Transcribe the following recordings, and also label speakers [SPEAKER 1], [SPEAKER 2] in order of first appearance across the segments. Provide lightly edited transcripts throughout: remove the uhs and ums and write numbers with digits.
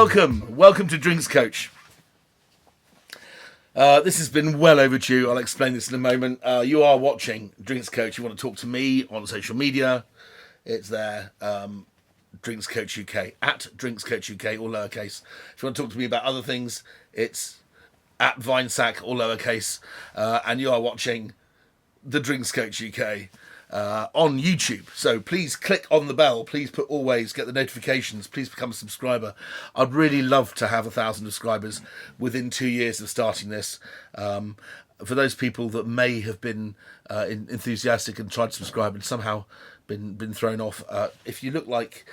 [SPEAKER 1] Welcome to Drinks Coach. This has been well overdue. I'll explain this in a moment. You are watching Drinks Coach. You want to talk to me on social media, it's there. Drinks Coach UK, at Drinks Coach UK, all lowercase. If you want to talk to me about other things, it's at Vinesack, all lowercase. And you are watching the Drinks Coach UK on YouTube. So please click on the bell. Please get the notifications. Please become a subscriber. I'd really love to have 1,000 subscribers within 2 years of starting this. For those people that may have been enthusiastic and tried to subscribe and somehow been thrown off, if you look like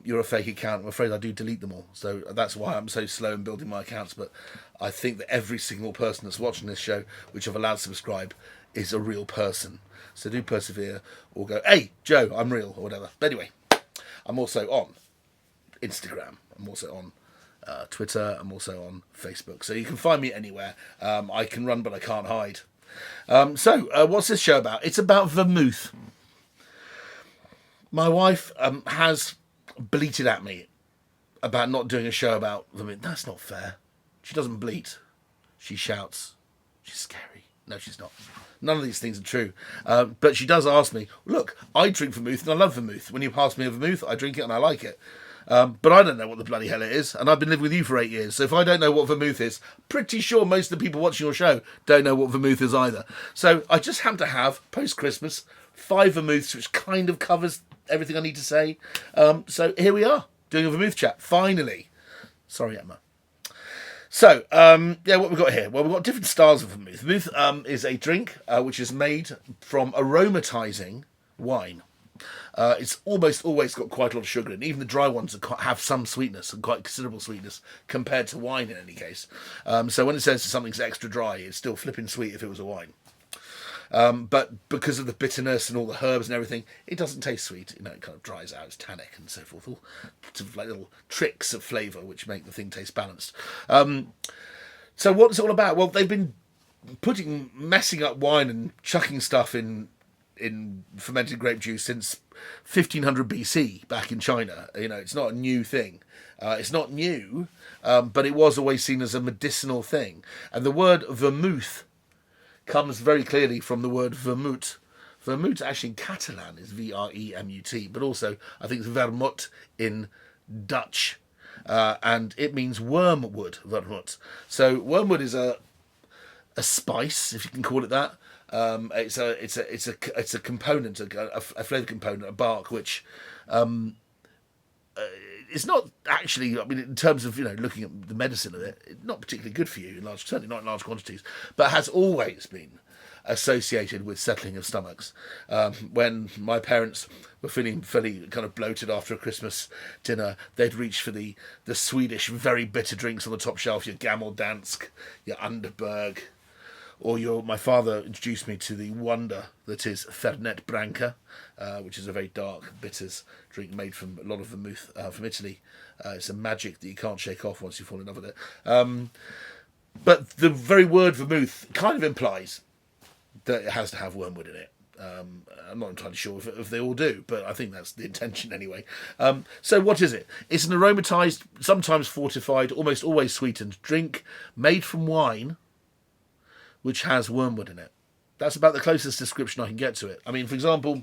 [SPEAKER 1] you're a fake account, I'm afraid I do delete them all. So that's why I'm so slow in building my accounts. But I think that every single person that's watching this show, which I've allowed to subscribe, is a real person. So do persevere or go, hey, Joe, I'm real, or whatever. But anyway, I'm also on Instagram. I'm also on Twitter. I'm also on Facebook. So you can find me anywhere. I can run, but I can't hide. So what's this show about? It's about vermouth. My wife has bleated at me about not doing a show about vermouth. That's not fair. She doesn't bleat. She shouts. She's scary. No, she's not. None of these things are true. But she does ask me, look, I drink vermouth and I love vermouth. When you pass me a vermouth, I drink it and I like it. But I don't know what the bloody hell it is. And I've been living with you for 8 years. So if I don't know what vermouth is, pretty sure most of the people watching your show don't know what vermouth is either. So I just happen to have, post-Christmas, 5 vermouths, which kind of covers everything I need to say. So here we are, doing a vermouth chat, finally. Sorry, Emma. So, what we've got here? Well, we've got different styles of vermouth. Vermouth is a drink which is made from aromatising wine. It's almost always got quite a lot of sugar in. Even the dry ones have some sweetness, and quite considerable sweetness, compared to wine in any case. So when it says something's extra dry, it's still flipping sweet if it was a wine. But because of the bitterness and all the herbs and everything, it doesn't taste sweet. You know, it kind of dries out. It's tannic and so forth. All sort of like little tricks of flavour which make the thing taste balanced. So what's it all about? Well, they've been messing up wine and chucking stuff in fermented grape juice since 1500 BC back in China. You know, it's not a new thing. It's not new, but it was always seen as a medicinal thing. And the word vermouth comes very clearly from the word vermouth. Vermouth actually in Catalan is V-R-E-M-U-T, but also I think it's vermouth in Dutch, and it means wormwood. Vermouth. So wormwood is a spice, if you can call it that. It's a component, a flavour component, a bark, which it's not actually, I mean, in terms of, looking at the medicine of it, it's not particularly good for you, certainly not in large quantities, but has always been associated with settling of stomachs. When my parents were feeling fairly kind of bloated after a Christmas dinner, they'd reach for the Swedish very bitter drinks on the top shelf, your Gammeldansk, your Underberg, or my father introduced me to the wonder that is Fernet Branca, which is a very dark bitters drink made from a lot of vermouth from Italy. It's a magic that you can't shake off once you fall in love with it. But the very word vermouth kind of implies that it has to have wormwood in it. I'm not entirely sure if they all do, but I think that's the intention anyway. So what is it? It's an aromatised, sometimes fortified, almost always sweetened drink made from wine, which has wormwood in it. That's about the closest description I can get to it. I mean, for example,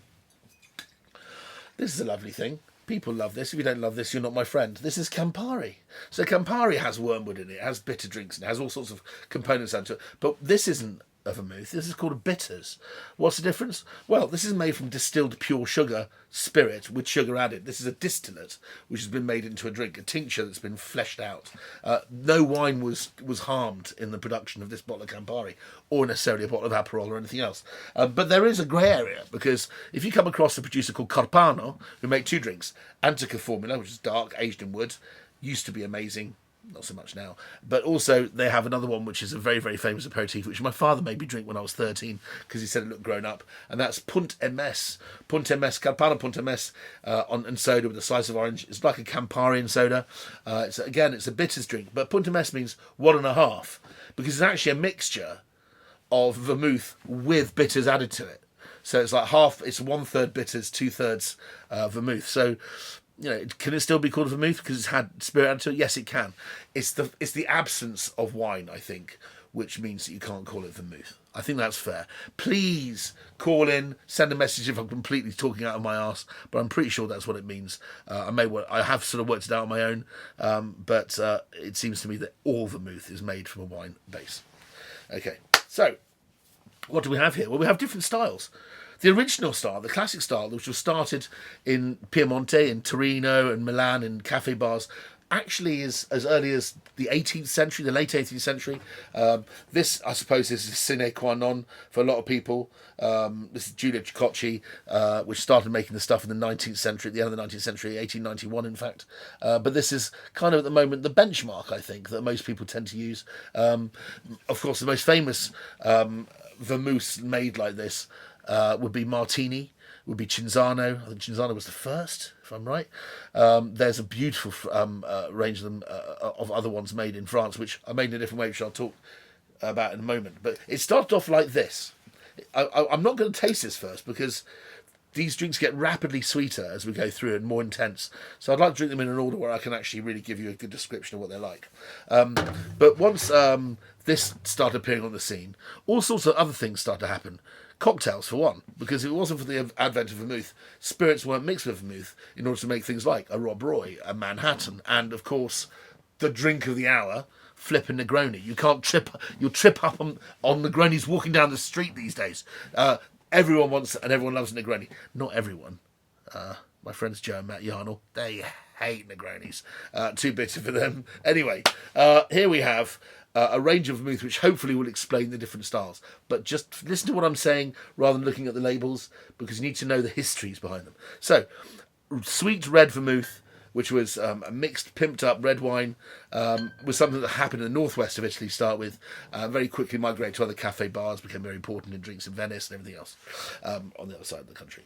[SPEAKER 1] this is a lovely thing. People love this. If you don't love this, you're not my friend. This is Campari. So Campari has wormwood in it. It has bitter drinks and it has all sorts of components added to it. But this isn't a vermouth. This is called a bitters. What's the difference? Well, this is made from distilled pure sugar spirit with sugar added. This is a distillate which has been made into a drink, a tincture that's been fleshed out. No wine was harmed in the production of this bottle of Campari, or necessarily a bottle of Aperol or anything else. But there is a grey area, because if you come across a producer called Carpano, who make 2 drinks, Antica Formula, which is dark, aged in wood, used to be amazing, not so much now, but also they have another one which is a very, very famous aperitif, which my father made me drink when I was 13 because he said it looked grown up, and that's Punt MS, Carpano Punt MS and soda with a slice of orange. It's like a Campari in soda. It's a bitters drink, but Punt MS means 1.5, because it's actually a mixture of vermouth with bitters added to it. So it's like half, it's 1/3 bitters, 2/3 vermouth. So can it still be called vermouth because it's had spirit added to it? Yes, it can. It's the absence of wine, I think, which means that you can't call it vermouth. I think that's fair. Please call in, send a message if I'm completely talking out of my arse, but I'm pretty sure that's what it means. I have sort of worked it out on my own, but it seems to me that all vermouth is made from a wine base. Okay, so what do we have here? Well, we have different styles. The original style, the classic style, which was started in Piemonte, in Torino and Milan, in cafe bars, actually is as early as the 18th century, the late 18th century. This, I suppose, is a sine qua non for a lot of people. This is Giulio Cocchi, which started making the stuff in the 19th century, at the end of the 19th century, 1891, in fact. But this is kind of, at the moment, the benchmark, I think, that most people tend to use. Of course, the most famous vermouths made like this would be Martini, would be Cinzano. I think Cinzano was the first, if I'm right. There's a beautiful range of them, of other ones made in France, which are made in a different way, which I'll talk about in a moment. But it started off like this. I'm not going to taste this first because these drinks get rapidly sweeter as we go through and more intense. So I'd like to drink them in an order where I can actually really give you a good description of what they're like. But once this started appearing on the scene, all sorts of other things started to happen. Cocktails, for one, because if it wasn't for the advent of vermouth, spirits weren't mixed with vermouth in order to make things like a Rob Roy, a Manhattan, and, of course, the drink of the hour, flipping Negroni. You'll trip up on Negronis walking down the street these days. Everyone wants and everyone loves Negroni. Not everyone. My friends Joe and Matt Yarnell, they hate Negronis. Too bitter for them. Anyway, here we have a range of vermouth which hopefully will explain the different styles. But just listen to what I'm saying rather than looking at the labels, because you need to know the histories behind them. So, sweet red vermouth, which was a mixed, pimped up red wine, was something that happened in the northwest of Italy to start with, very quickly migrated to other cafe bars, became very important in drinks in Venice and everything else on the other side of the country.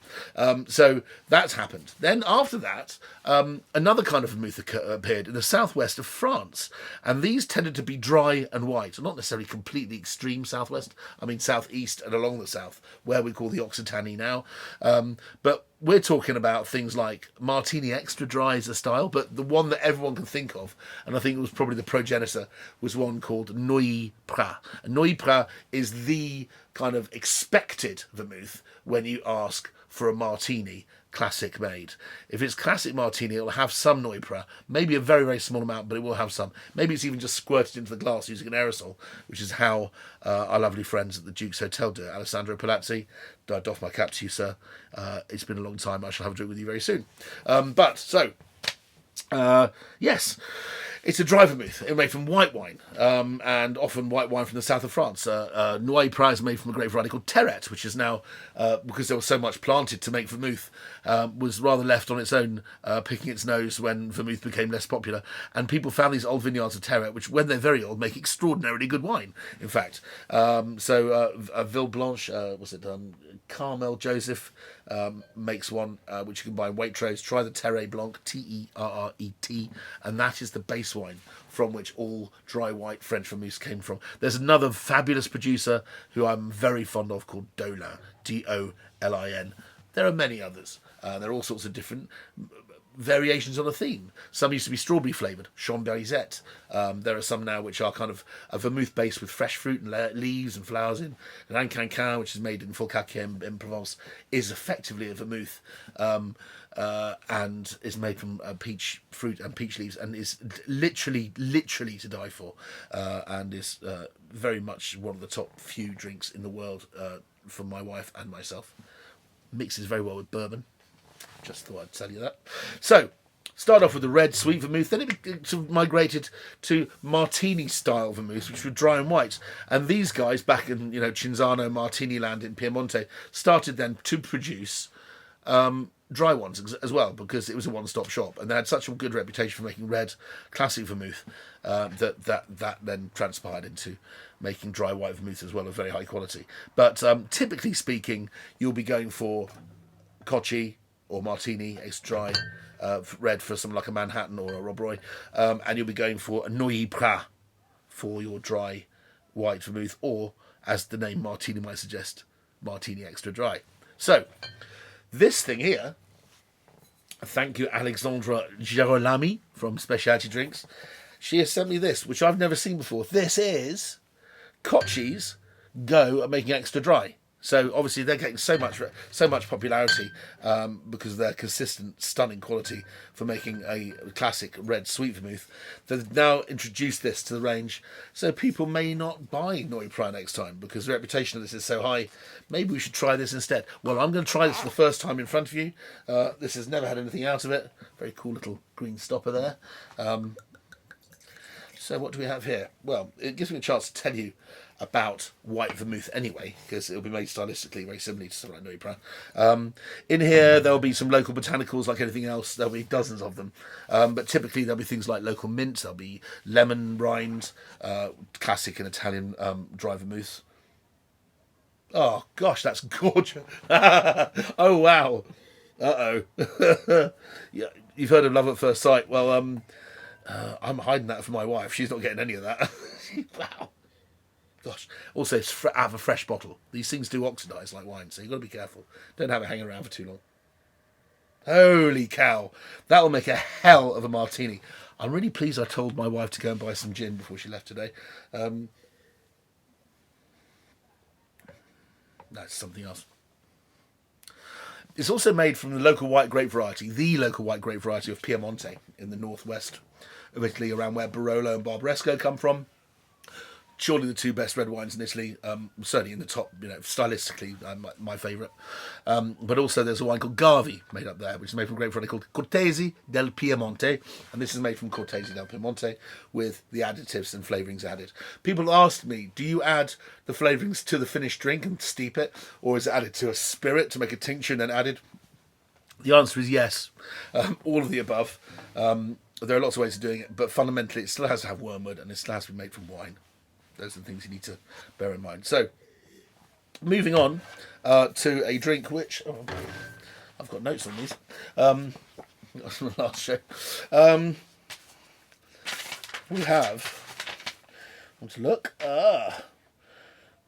[SPEAKER 1] So that's happened. Then after that, another kind of vermouth appeared in the southwest of France, and these tended to be dry and white, not necessarily completely extreme southwest, I mean southeast and along the south, where we call the Occitanie now, but we're talking about things like Martini Extra Dry as a style, but the one that everyone can think of, and I think it was probably the progenitor, was one called Neuilly Prat. And Neuilly Prat is the kind of expected vermouth when you ask for a martini classic made. If it's classic martini, it'll have some Neuilly Prat, maybe a very, very small amount, but it will have some. Maybe it's even just squirted into the glass using an aerosol, which is how our lovely friends at the Duke's Hotel do it. Alessandro Palazzi, I doff my cap to you, sir. It's been a long time. I shall have a drink with you very soon. Yes, it's a dry vermouth. It's made from white wine, and often white wine from the south of France. Neuilly Prat is made from a great variety called Terret, which is now, because there was so much planted to make vermouth, was rather left on its own, picking its nose when vermouth became less popular. And people found these old vineyards of Terret, which, when they're very old, make extraordinarily good wine, in fact. Villeblanche, Carmel Joseph makes one which you can buy in Waitrose. Try the Terret Blanc, Terret, and that is the base wine from which all dry white French vermouths came from. There's another fabulous producer who I'm very fond of called Dolin, Dolin. There are many others. There are all sorts of different variations on a theme. Some used to be strawberry flavoured, Chamberizette. There are some now which are kind of a vermouth base with fresh fruit and leaves and flowers in. L'Ancancan, which is made in Fulcaquier in Provence, is effectively a vermouth and is made from peach fruit and peach leaves, and is literally to die for, and is very much one of the top few drinks in the world for my wife and myself. Mixes very well with bourbon. Just thought I'd tell you that. So, start off with the red sweet vermouth, then it sort of migrated to martini style vermouth, which were dry and white. And these guys back in Cinzano, Martini land in Piemonte started then to produce dry ones as well, because it was a one-stop shop, and they had such a good reputation for making red classic vermouth that then transpired into making dry white vermouth as well of very high quality. But typically speaking, you'll be going for Cocchi or Martini Extra Dry, red for something like a Manhattan or a Rob Roy, and you'll be going for a Neuilly Prat for your dry white vermouth, or, as the name Martini might suggest, Martini Extra Dry. So, this thing here Thank you, Alexandra Girolami from Specialty Drinks. She has sent me this, which I've never seen before. This is Kochi's go at making extra dry. So obviously they're getting so much popularity because of their consistent, stunning quality for making a classic red sweet vermouth. They've now introduced this to the range, so people may not buy Noi Prime next time because the reputation of this is so high. Maybe we should try this instead. Well, I'm going to try this for the first time in front of you. This has never had anything out of it. Very cool little green stopper there. So what do we have here? Well, it gives me a chance to tell you about white vermouth anyway, because it'll be made stylistically very similarly to something like Nouillet. In here, there'll be some local botanicals like anything else. There'll be dozens of them. But typically, there'll be things like local mint. There'll be lemon rind, classic and Italian dry vermouth. Oh, gosh, that's gorgeous. Oh, wow. Uh-oh. Yeah, you've heard of love at first sight. Well, I'm hiding that for my wife. She's not getting any of that. Wow. Gosh. Also, have a fresh bottle. These things do oxidise like wine, so you've got to be careful. Don't have it hanging around for too long. Holy cow. That will make a hell of a martini. I'm really pleased I told my wife to go and buy some gin before she left today. That's something else. It's also made from the local white grape variety, of Piemonte in the northwest of Italy, around where Barolo and Barbaresco come from. Surely the two best red wines in Italy, certainly in the top, stylistically, my favourite. But also there's a wine called Gavi made up there, which is made from grape variety called Cortesi del Piemonte. And this is made from Cortesi del Piemonte with the additives and flavourings added. People asked me, do you add the flavourings to the finished drink and steep it? Or is it added to a spirit to make a tincture and then added? The answer is yes. All of the above. There are lots of ways of doing it, but fundamentally it still has to have wormwood and it still has to be made from wine. Those are the things you need to bear in mind. So, moving on to a drink which... Oh, I've got notes on these. That's from the last show. We have... I want to look.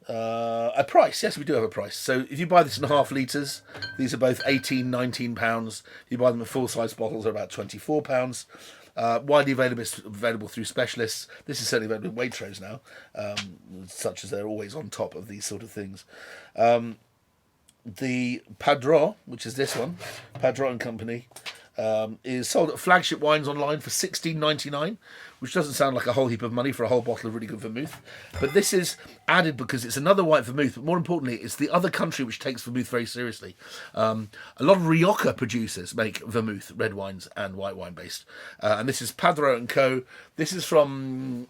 [SPEAKER 1] A price. Yes, we do have a price. So if you buy this in half litres, these are both £18-19. If you buy them in full-size bottles, they're about £24. Widely available through specialists. This is certainly available in Waitrose now, such as they're always on top of these sort of things. The Padron, which is this one, Padron Company, is sold at Flagship Wines online for $16.99, which doesn't sound like a whole heap of money for a whole bottle of really good vermouth. But this is added because it's another white vermouth, but more importantly, it's the other country which takes vermouth very seriously. A lot of Rioja producers make vermouth, red wines, and white wine based. And this is Padron Co. This is from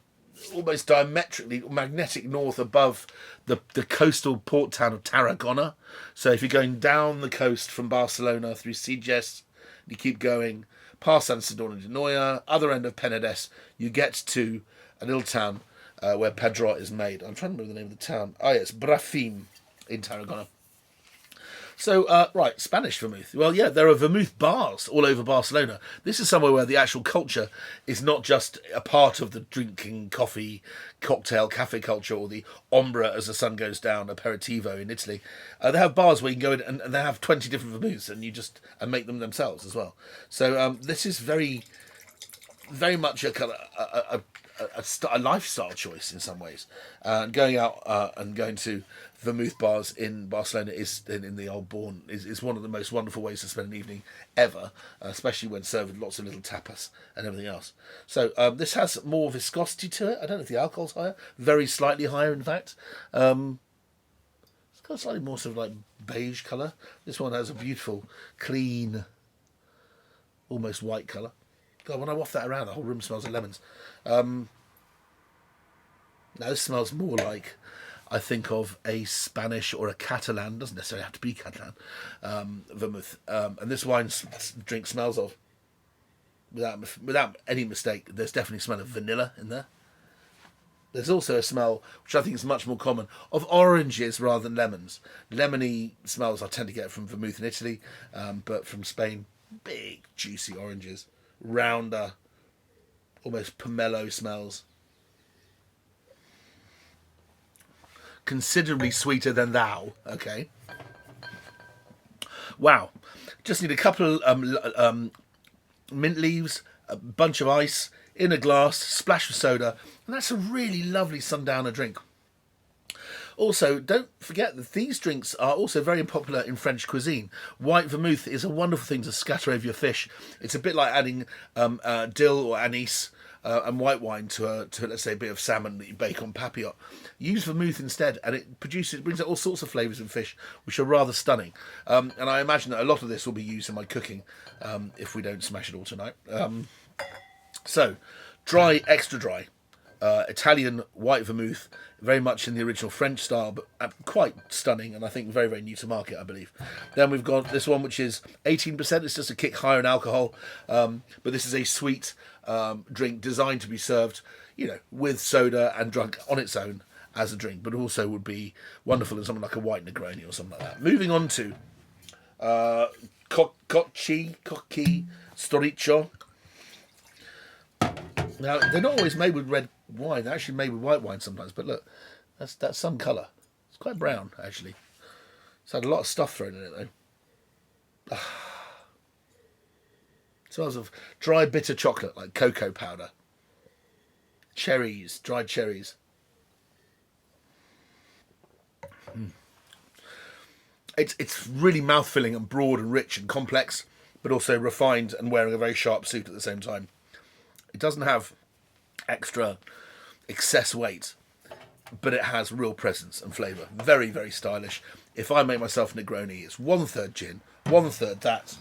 [SPEAKER 1] almost diametrically magnetic north above the coastal port town of Tarragona. So if you're going down the coast from Barcelona through Sitges, you keep going past San Sadorno de Noia, other end of Penedès, you get to a little town where Padron is made. I'm trying to remember the name of the town. Oh, yeah, it's Brafim in Tarragona. So, right, Spanish vermouth. Well, yeah, there are vermouth bars all over Barcelona. This is somewhere where the actual culture is not just a part of the drinking coffee, cocktail, cafe culture, or the ombra as the sun goes down, aperitivo in Italy. They have bars where you can go in and they have 20 different vermouths and make them themselves as well. So this is very, very much a lifestyle choice in some ways. Going out and going to vermouth bars in Barcelona in the Old Bourne is one of the most wonderful ways to spend an evening ever, especially when served with lots of little tapas and everything else. So this has more viscosity to it. I don't know if the alcohol's higher, very slightly higher in fact. It's got a slightly more sort of like beige colour. This one has a beautiful, clean, almost white colour. God, when I waft that around, the whole room smells of lemons. Now this smells more like, I think, of a Spanish or a Catalan, doesn't necessarily have to be Catalan, vermouth. And this drink smells of, without any mistake, there's definitely a smell of vanilla in there. There's also a smell, which I think is much more common, of oranges rather than lemons. Lemony smells I tend to get from vermouth in Italy, but from Spain, big, juicy oranges. Rounder, almost pomelo smells. Considerably sweeter than thou, okay. Wow. Just need a couple mint leaves, a bunch of ice in a glass, splash of soda, and that's a really lovely sundowner drink. Also, don't forget that these drinks are also very popular in French cuisine. White vermouth is a wonderful thing to scatter over your fish. It's a bit like adding dill or anise and white wine to let's say a bit of salmon that you bake on papillote. Use vermouth instead, and it brings out all sorts of flavours in fish, which are rather stunning. And I imagine that a lot of this will be used in my cooking if we don't smash it all tonight. So, dry, extra dry. Italian white vermouth, very much in the original French style, but quite stunning, and I think very, very new to market, I believe. Then we've got this one, which is 18%. It's just a kick higher in alcohol, but this is a sweet drink designed to be served, with soda and drunk on its own as a drink, but also would be wonderful in something like a white Negroni or something like that. Moving on to Cocchi Storiccio. Now, they're not always made with red wine. They're actually made with white wine sometimes. But look, that's some colour. It's quite brown, actually. It's had a lot of stuff thrown in it, though. Smells of dry, bitter chocolate, like cocoa powder. Cherries, dried cherries. It's really mouth-filling and broad and rich and complex, but also refined and wearing a very sharp suit at the same time. It doesn't have excess weight, but it has real presence and flavour. Very, very stylish. If I make myself a Negroni, it's 1/3 gin, 1/3 that,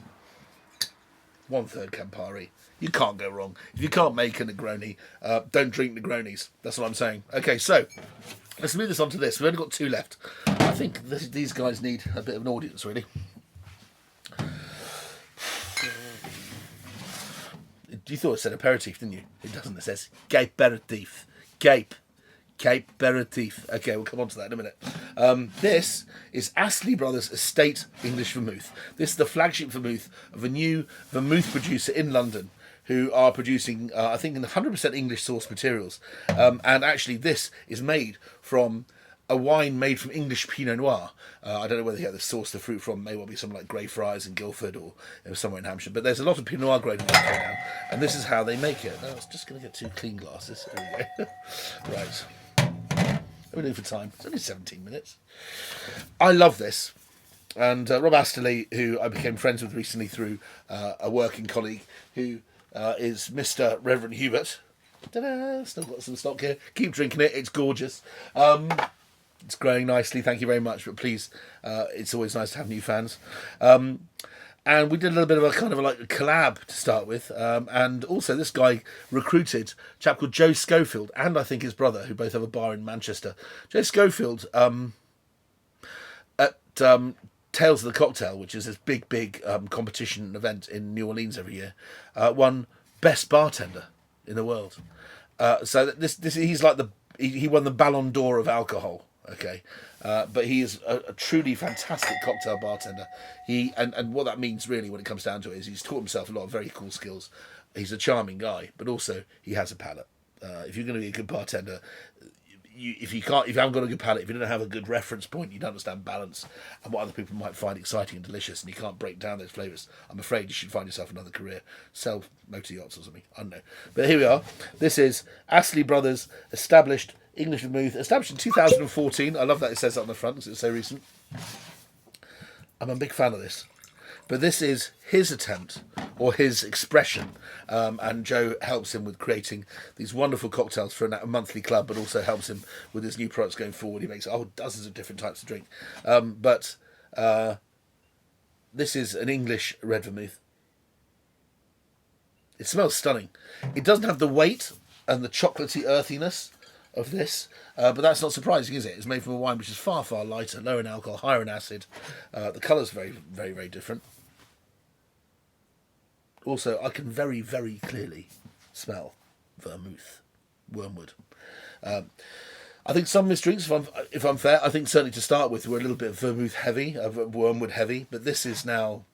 [SPEAKER 1] 1/3 Campari. You can't go wrong. If you can't make a Negroni, don't drink Negronis. That's what I'm saying. Okay, so let's move this on to this. We've only got 2 left. I think these guys need a bit of an audience, really. You thought it said aperitif, didn't you? It doesn't. It says Cape aperitif. Cape aperitif. Okay, we'll come on to that in a minute. This is Astley Brothers Estate English Vermouth. This is the flagship vermouth of a new vermouth producer in London who are producing, I think, in 100% English source materials. And actually, this is made from a wine made from English Pinot Noir. I don't know where they get the source the fruit from. May well be something like Greyfriars in Guildford or somewhere in Hampshire. But there's a lot of Pinot Noir grown in the UK now, and this is how they make it. Now, I was just going to get 2 clean glasses. There we go. Right. What are we doing for time? It's only 17 minutes. I love this. And Rob Astley, who I became friends with recently through a working colleague, who is Mr. Reverend Hubert. Ta-da! Still got some stock here. Keep drinking it. It's gorgeous. It's growing nicely, thank you very much. But please, it's always nice to have new fans. And we did a little bit of a kind of like a collab to start with. And also this guy recruited a chap called Joe Schofield and I think his brother, who both have a bar in Manchester. Joe Schofield at Tales of the Cocktail, which is this big competition event in New Orleans every year, won Best Bartender in the world. So this he's like he won the Ballon d'Or of alcohol. Okay, but he is a truly fantastic cocktail bartender. And what that means really, when it comes down to it, is he's taught himself a lot of very cool skills. He's a charming guy, but also he has a palate. If you're going to be a good bartender, if you haven't got a good palate, if you don't have a good reference point, you don't understand balance and what other people might find exciting and delicious, and you can't break down those flavours, I'm afraid you should find yourself another career. Sell motor yachts or something. I don't know. But here we are. This is Astley Brothers Established English Vermouth, established in 2014. I love that it says that on the front because it's so recent. I'm a big fan of this. But this is his attempt, or his expression, and Joe helps him with creating these wonderful cocktails for a monthly club, but also helps him with his new products going forward. He makes dozens of different types of drink. But this is an English red vermouth. It smells stunning. It doesn't have the weight and the chocolatey earthiness of this, but that's not surprising, is it? It's made from a wine which is far, far lighter, lower in alcohol, higher in acid. The colour's very, very, very different. Also, I can very, very clearly smell vermouth, wormwood. I think some of his drinks, if I'm fair, I think certainly to start with were a little bit vermouth heavy, wormwood heavy, but this is now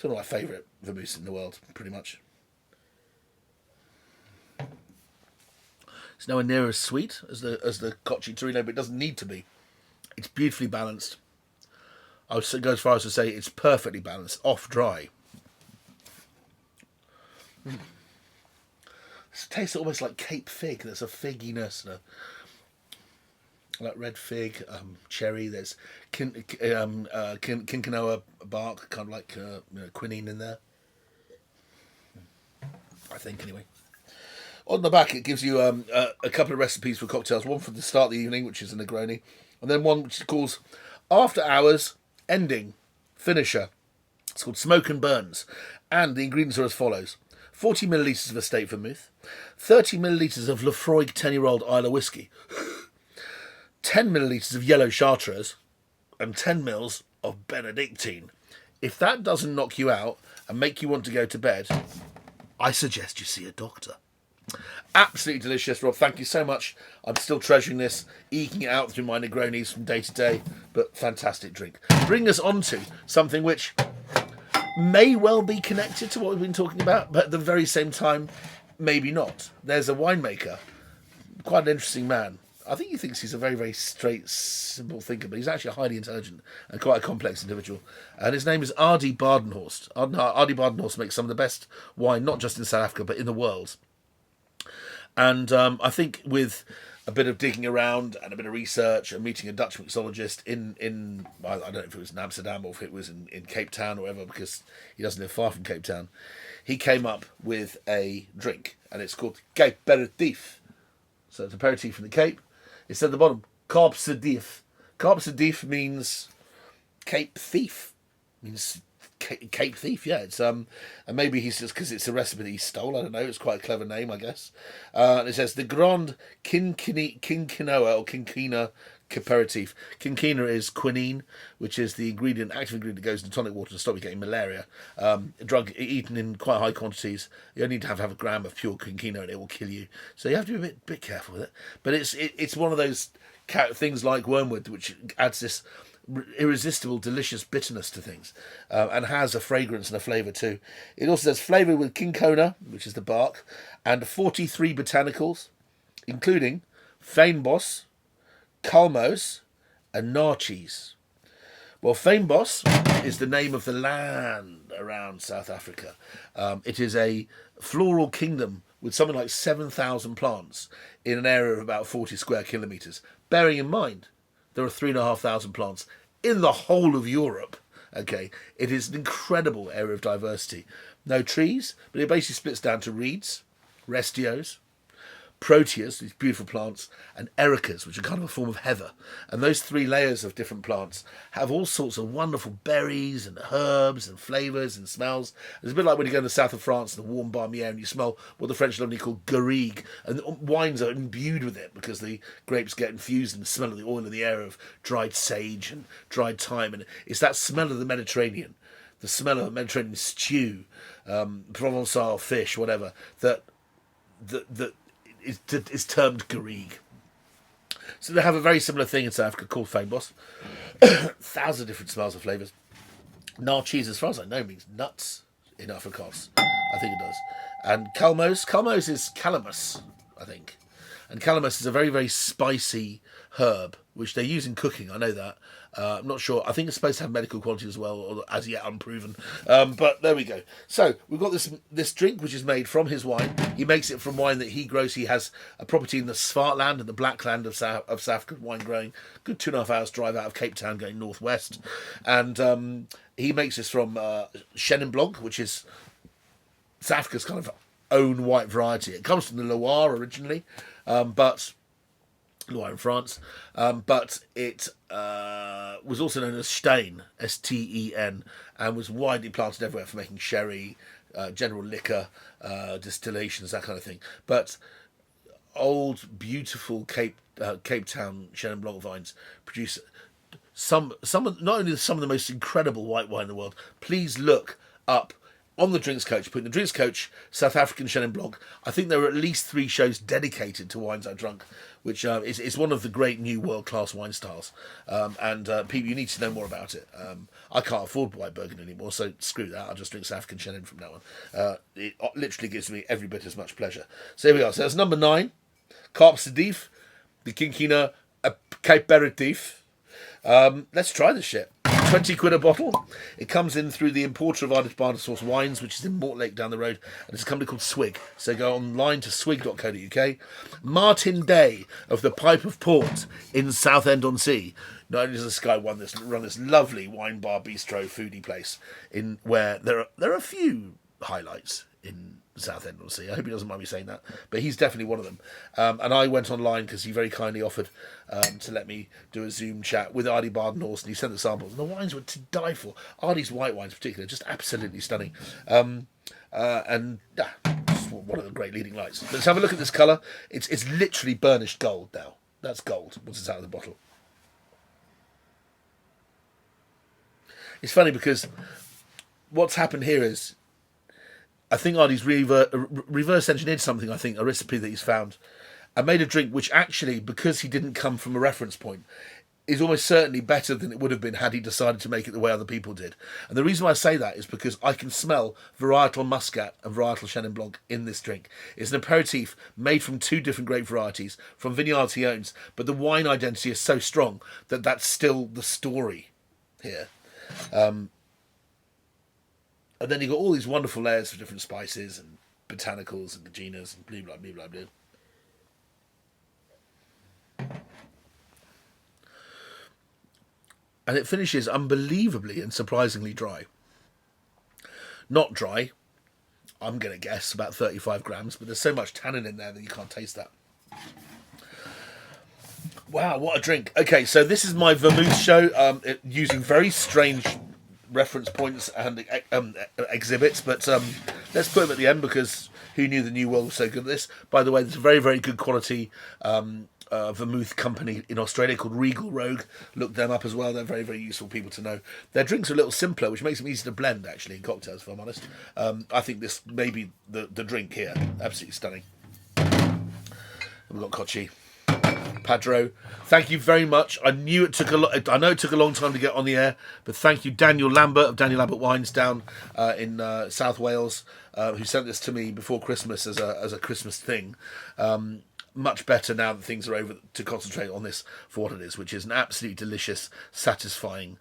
[SPEAKER 1] one of my favourite vermouths in the world, pretty much. It's nowhere near as sweet as the Cocchi Torino, but it doesn't need to be. It's beautifully balanced. I would go as far as to say it's perfectly balanced, off dry. It tastes almost like Cape fig. There's a figginess and like red fig, cherry. There's quinquinoa bark, kind of like quinine in there. I think anyway. On the back, it gives you a couple of recipes for cocktails. One for the start of the evening, which is a Negroni, and then one which it calls After Hours, Ending, Finisher. It's called Smoke and Burns, and the ingredients are as follows: 40 millilitres of estate vermouth, 30 millilitres of Lefroy 10-year-old Islay whiskey, 10 millilitres of yellow chartreuse, and 10 mils of Benedictine. If that doesn't knock you out and make you want to go to bed, I suggest you see a doctor. Absolutely delicious, Rob. Thank you so much. I'm still treasuring this, eking it out through my Negronis from day to day, but fantastic drink. Bring us on to something which may well be connected to what we've been talking about, but at the very same time, maybe not. There's a winemaker, quite an interesting man. I think he thinks he's a very, very straight, simple thinker, but he's actually a highly intelligent and quite a complex individual. And his name is Ardie Badenhorst. Ardie Badenhorst makes some of the best wine, not just in South Africa, but in the world. And I think with a bit of digging around and a bit of research and meeting a Dutch mixologist in I don't know if it was in Amsterdam or if it was in Cape Town or whatever, because he doesn't live far from Cape Town, he came up with a drink, and it's called Cape Aperitif. So it's aperitif from the Cape. It said at the bottom, Kaap se Dief. Kaap se Dief means Cape Thief. Means Cape Thief, yeah. It's and maybe he's just because it's a recipe that he stole. I don't know. It's quite a clever name, I guess. And it says the Grand Quinquinoa or Quinquina Aperitif. Quinquina is quinine, which is the active ingredient that goes into tonic water to stop you getting malaria. A drug eaten in quite high quantities. You only need to have a gram of pure quinquina and it will kill you. So you have to be a bit careful with it. But it's one of those things like wormwood, which adds this irresistible, delicious bitterness to things, and has a fragrance and a flavour too. It also says flavoured with cinchona, which is the bark, and 43 botanicals, including fynbos, kalmos, and narchies. Well, fynbos is the name of the land around South Africa. It is a floral kingdom with something like 7,000 plants in an area of about 40 square kilometres. Bearing in mind, there are 3,500 plants in the whole of Europe. Okay, it is an incredible area of diversity. No trees, but it basically splits down to reeds, restios, proteas, these beautiful plants, and ericas, which are kind of a form of heather. And those three layers of different plants have all sorts of wonderful berries and herbs and flavours and smells. It's a bit like when you go in the south of France in the warm balmy air and you smell what the French lovely call garrigue, and wines are imbued with it because the grapes get infused in the smell of the oil in the air of dried sage and dried thyme, and it's that smell of the Mediterranean, the smell of a Mediterranean stew, Provençal fish, whatever, that is termed garrigue. So they have a very similar thing in South Africa called fynbos. Thousands of different smells and flavours. Narchies, as far as I know, means nuts in Afrikaans. I think it does. And kalmos is calamus, I think. And calamus is a very, very spicy herb, which they use in cooking. I know that. I'm not sure. I think it's supposed to have medical quality as well, or as yet unproven. But there we go. So we've got this drink, which is made from his wine. He makes it from wine that he grows. He has a property in the Swartland and the Blackland of South African wine growing. Good 2.5 hours drive out of Cape Town going northwest. And he makes this from Chenin Blanc, which is South Africa's kind of own white variety. It comes from the Loire originally, but Loire in France, but it was also known as Stein, S-T-E-N, and was widely planted everywhere for making sherry, general liquor, distillations, that kind of thing. But old, beautiful Cape Town Chenin Blanc vines produce some of, not only some of the most incredible white wine in the world. Please look up on the Drinks Coach, put in the Drinks Coach, South African Chenin Blanc. I think there are at least 3 shows dedicated to wines I drunk, which is one of the great new world-class wine styles. And people, you need to know more about it. I can't afford white Burgundy anymore, so screw that. I'll just drink South African Chenin from now on. It literally gives me every bit as much pleasure. So here we are. So that's number 9, Kaap se Dief, the Quinquina Aperitif. Let's try this shit. 20 quid a bottle. It comes in through the importer of Irish Barter Source Wines, which is in Mortlake down the road, and it's a company called Swig. So go online to swig.co.uk. Martin Day of the Pipe of Port in Southend-on-Sea. Not only does this guy run this lovely wine bar bistro foodie place in where there are a few highlights in Southend-on-Sea. I hope he doesn't mind me saying that, but he's definitely one of them. And I went online because he very kindly offered to let me do a Zoom chat with Ardy Bardenhorst, and he sent the samples. And the wines were to die for. Ardy's white wines, particularly, just absolutely stunning. Just one of the great leading lights. Let's have a look at this colour. It's literally burnished gold now. That's gold once it's out of the bottle. It's funny because what's happened here is I think Ardy's reverse engineered something, a recipe that he's found, and made a drink which actually, because he didn't come from a reference point, is almost certainly better than it would have been had he decided to make it the way other people did. And the reason why I say that is because I can smell varietal muscat and varietal Chenin Blanc in this drink. It's an aperitif made from two different grape varieties, from vineyards he owns, but the wine identity is so strong that that's still the story here. And then you've got all these wonderful layers of different spices and botanicals and gaginas and blah, blah, blah, blah, blah. And it finishes unbelievably and surprisingly dry. Not dry, I'm going to guess, about 35 grams, but there's so much tannin in there that you can't taste that. Wow, what a drink. Okay, so this is my Vermouth show, using very strange reference points and exhibits, but let's put them at the end because who knew the New World was so good at this? By the way, there's a very, very good quality Vermouth company in Australia called Regal Rogue. Look them up as well. They're very, very useful people to know. Their drinks are a little simpler, which makes them easy to blend, actually, in cocktails, if I'm honest. I think this may be the drink here. Absolutely stunning. We've got Kochi. Padron, thank you very much. I know it took a long time to get on the air, but thank you, Daniel Lambert of Daniel Lambert Wines down in South Wales, who sent this to me before Christmas as a Christmas thing. Much better now that things are over to concentrate on this for what it is, which is an absolutely delicious, satisfying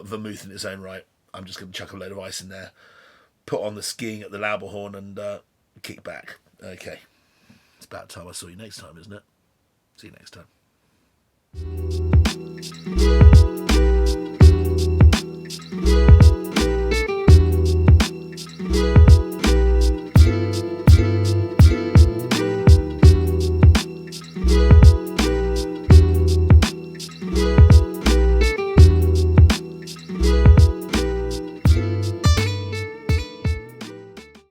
[SPEAKER 1] vermouth in its own right. I'm just going to chuck a load of ice in there, put on the skiing at the Lauberhorn, and kick back. Okay, it's about time I saw you next time, isn't it? See you next time.